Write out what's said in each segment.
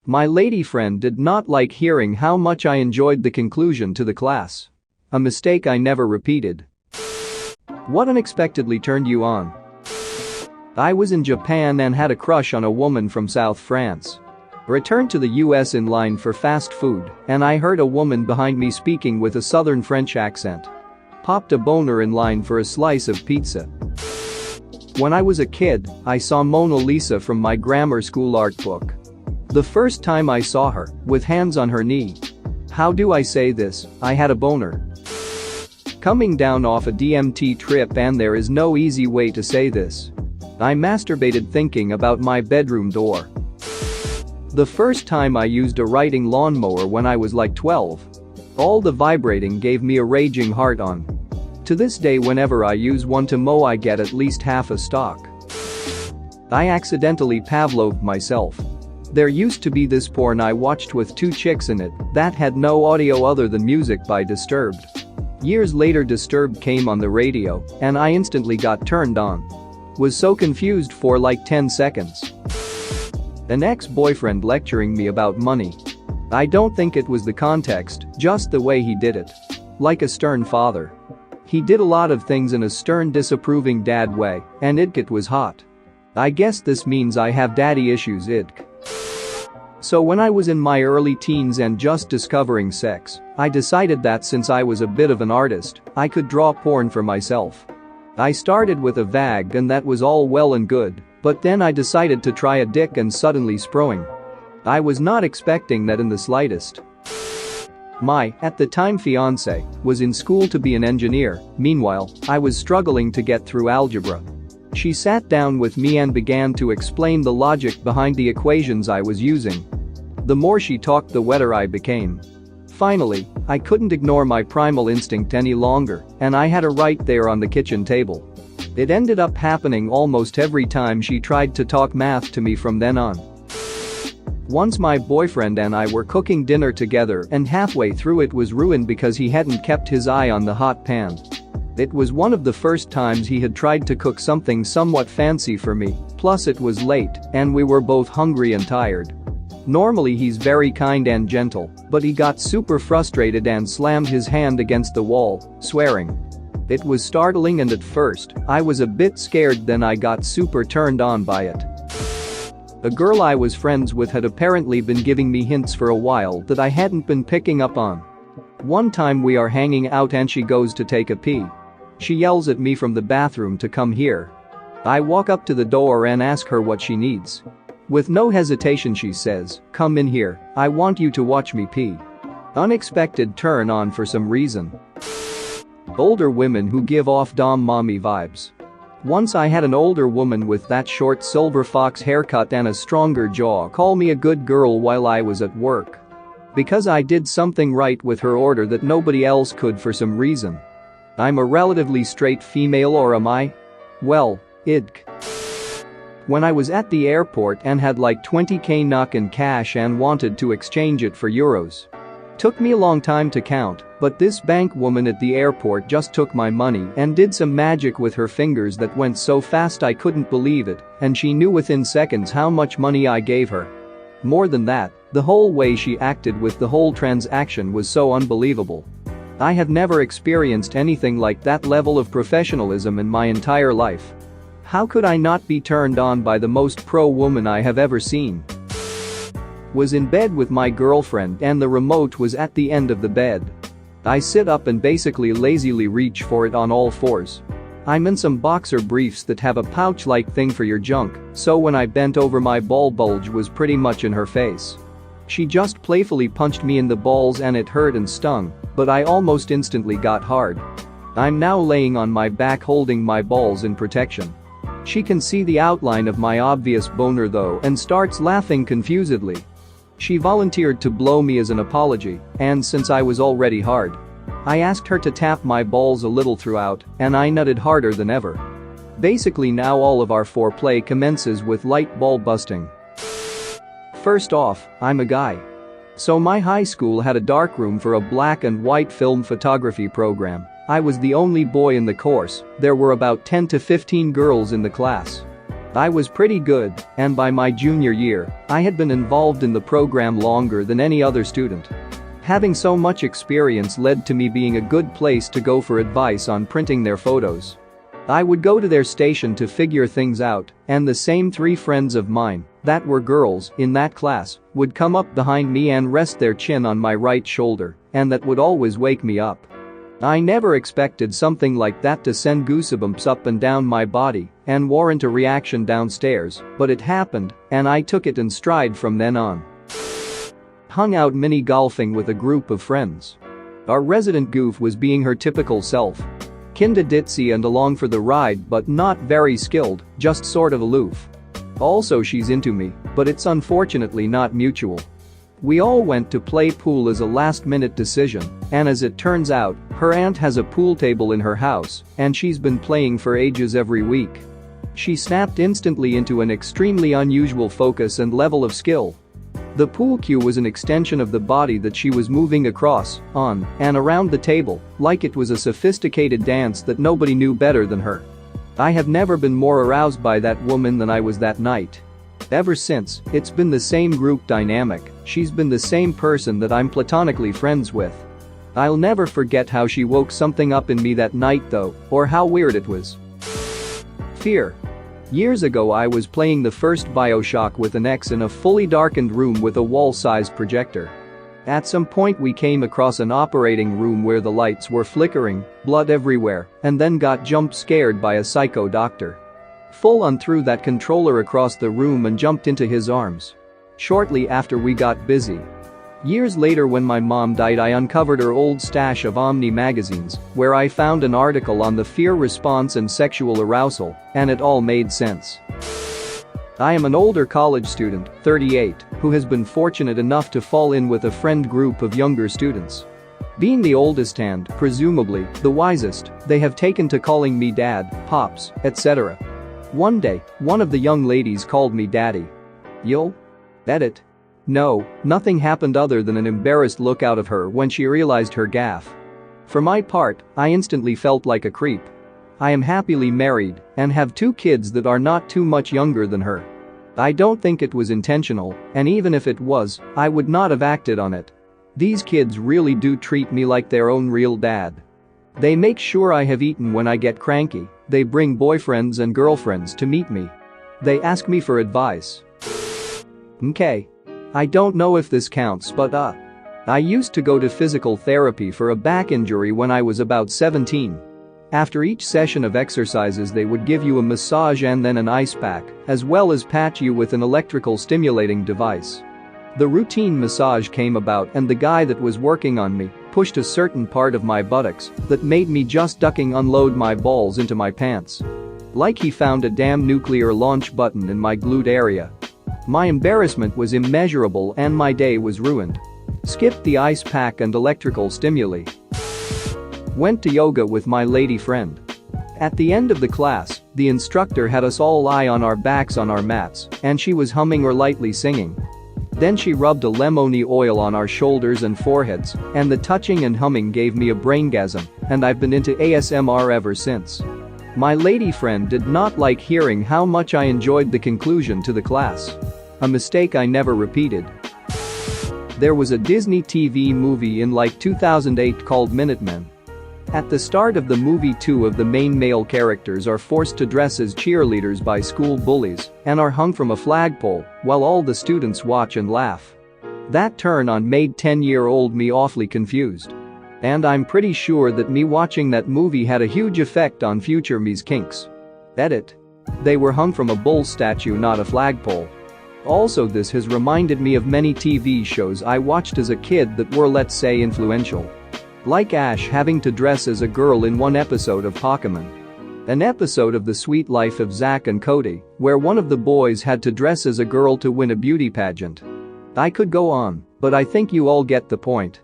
My lady friend did not like hearing how much I enjoyed the conclusion to the class. A mistake I never repeated. What unexpectedly turned you on? I was in Japan and had a crush on a woman from South France. Returned to the US in line for fast food, and I heard a woman behind me speaking with a southern French accent. Popped a boner in line for a slice of pizza. When I was a kid, I saw Mona Lisa from my grammar school art book. The first time I saw her, with hands on her knee. How do I say this? I had a boner. Coming down off a DMT trip, and there is no easy way to say this. I masturbated thinking about my bedroom door. The first time I used a riding lawnmower when I was like 12. All the vibrating gave me a raging hard-on. To this day, whenever I use one to mow, I get at least half a stalk. I accidentally Pavloved myself. There used to be this porn I watched with two chicks in it that had no audio other than music by Disturbed. Years later, Disturbed came on the radio, and I instantly got turned on. Was so confused for like 10 seconds. An ex-boyfriend lecturing me about money. I don't think it was the context, just the way he did it. Like a stern father. He did a lot of things in a stern, disapproving dad way, and it was hot. I guess this means I have daddy issues. So when I was in my early teens and just discovering sex, I decided that since I was a bit of an artist, I could draw porn for myself. I started with a vag, and that was all well and good, but then I decided to try a dick and suddenly sproing. I was not expecting that in the slightest. My, at the time, fiancé was in school to be an engineer. Meanwhile, I was struggling to get through algebra. She sat down with me and began to explain the logic behind the equations I was using. The more she talked, the wetter I became. Finally, I couldn't ignore my primal instinct any longer, and I had her right there on the kitchen table. It ended up happening almost every time she tried to talk math to me from then on. Once my boyfriend and I were cooking dinner together, and halfway through it was ruined because he hadn't kept his eye on the hot pan. It was one of the first times he had tried to cook something somewhat fancy for me, plus it was late, and we were both hungry and tired. Normally he's very kind and gentle, but he got super frustrated and slammed his hand against the wall, swearing. It was startling, and at first, I was a bit scared, then I got super turned on by it. A girl I was friends with had apparently been giving me hints for a while that I hadn't been picking up on. One time we are hanging out and she goes to take a pee. She yells at me from the bathroom to come here. I walk up to the door and ask her what she needs. With no hesitation she says, "Come in here, I want you to watch me pee." Unexpected turn on for some reason. Older women who give off dom mommy vibes. Once I had an older woman with that short silver fox haircut and a stronger jaw call me a good girl while I was at work. Because I did something right with her order that nobody else could for some reason. I'm a relatively straight female, or am I? Well, When I was at the airport and had like 20k knock in cash and wanted to exchange it for euros. Took me a long time to count, but this bank woman at the airport just took my money and did some magic with her fingers that went so fast I couldn't believe it, and she knew within seconds how much money I gave her. More than that, the whole way she acted with the whole transaction was so unbelievable. I have never experienced anything like that level of professionalism in my entire life. How could I not be turned on by the most pro woman I have ever seen? Was in bed with my girlfriend and the remote was at the end of the bed. I sit up and basically lazily reach for it on all fours. I'm in some boxer briefs that have a pouch-like thing for your junk, so when I bent over, my ball bulge was pretty much in her face. She just playfully punched me in the balls and it hurt and stung, but I almost instantly got hard. I'm now laying on my back holding my balls in protection. She can see the outline of my obvious boner though and starts laughing confusedly. She volunteered to blow me as an apology, and since I was already hard, I asked her to tap my balls a little throughout, and I nutted harder than ever. Basically now all of our foreplay commences with light ball busting. First off, I'm a guy. So my high school had a darkroom for a black and white film photography program. I was the only boy in the course, there were about 10 to 15 girls in the class. I was pretty good, and by my junior year, I had been involved in the program longer than any other student. Having so much experience led to me being a good place to go for advice on printing their photos. I would go to their station to figure things out, and the same 3 friends of mine, that were girls in that class, would come up behind me and rest their chin on my right shoulder, and that would always wake me up. I never expected something like that to send goosebumps up and down my body and warrant a reaction downstairs, but it happened, and I took it in stride from then on. Hung out mini-golfing with a group of friends. Our resident goof was being her typical self. Kinda ditzy and along for the ride but not very skilled, just sort of aloof. Also she's into me, but it's unfortunately not mutual. We all went to play pool as a last-minute decision, and as it turns out, her aunt has a pool table in her house, and she's been playing for ages every week. She snapped instantly into an extremely unusual focus and level of skill. The pool cue was an extension of the body that she was moving across, on, and around the table, like it was a sophisticated dance that nobody knew better than her. I have never been more aroused by that woman than I was that night. Ever since, it's been the same group dynamic, she's been the same person that I'm platonically friends with. I'll never forget how she woke something up in me that night though, or how weird it was. Fear. Years ago I was playing the first BioShock with an ex in a fully darkened room with a wall-sized projector. At some point we came across an operating room where the lights were flickering, blood everywhere, and then got jump-scared by a psycho doctor. Full on threw that controller across the room and jumped into his arms. Shortly after we got busy. Years later when my mom died I uncovered her old stash of Omni magazines, where I found an article on the fear response and sexual arousal, and it all made sense. I am an older college student, 38, who has been fortunate enough to fall in with a friend group of younger students. Being the oldest and, presumably, the wisest, they have taken to calling me dad, pops, etc. One day, one of the young ladies called me daddy. You'll edit. No, nothing happened other than an embarrassed look out of her when she realized her gaffe. For my part, I instantly felt like a creep. I am happily married and have 2 kids that are not too much younger than her. I don't think it was intentional, and even if it was, I would not have acted on it. These kids really do treat me like their own real dad. They make sure I have eaten when I get cranky, they bring boyfriends and girlfriends to meet me. They ask me for advice. Okay. I don't know if this counts but I used to go to physical therapy for a back injury when I was about 17. After each session of exercises they would give you a massage and then an ice pack, as well as patch you with an electrical stimulating device. The routine massage came about and the guy that was working on me pushed a certain part of my buttocks that made me just ducking unload my balls into my pants. Like he found a damn nuclear launch button in my glute area. My embarrassment was immeasurable and my day was ruined. Skipped the ice pack and electrical stimuli. Went to yoga with my lady friend. At the end of the class, the instructor had us all lie on our backs on our mats, and she was humming or lightly singing. Then she rubbed a lemony oil on our shoulders and foreheads, and the touching and humming gave me a braingasm, and I've been into ASMR ever since. My lady friend did not like hearing how much I enjoyed the conclusion to the class. A mistake I never repeated. There was a Disney TV movie in like 2008 called Minutemen. At the start of the movie 2 of the main male characters are forced to dress as cheerleaders by school bullies and are hung from a flagpole while all the students watch and laugh. That turn on made 10-year-old me awfully confused. And I'm pretty sure that me watching that movie had a huge effect on future me's kinks. Edit. They were hung from a bull statue, not a flagpole. Also, this has reminded me of many TV shows I watched as a kid that were, let's say, influential. Like Ash having to dress as a girl in one episode of Pokémon. An episode of The Sweet Life of Zack and Cody, where one of the boys had to dress as a girl to win a beauty pageant. I could go on, but I think you all get the point.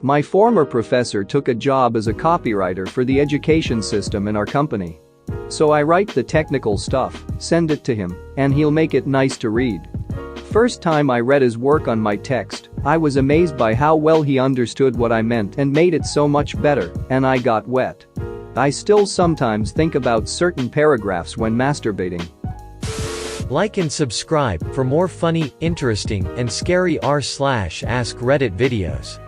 My former professor took a job as a copywriter for the education system in our company. So I write the technical stuff, send it to him, and he'll make it nice to read. First time I read his work on my text, I was amazed by how well he understood what I meant and made it so much better, and I got wet. I still sometimes think about certain paragraphs when masturbating. Like and subscribe for more funny, interesting, and scary r/ask Reddit videos.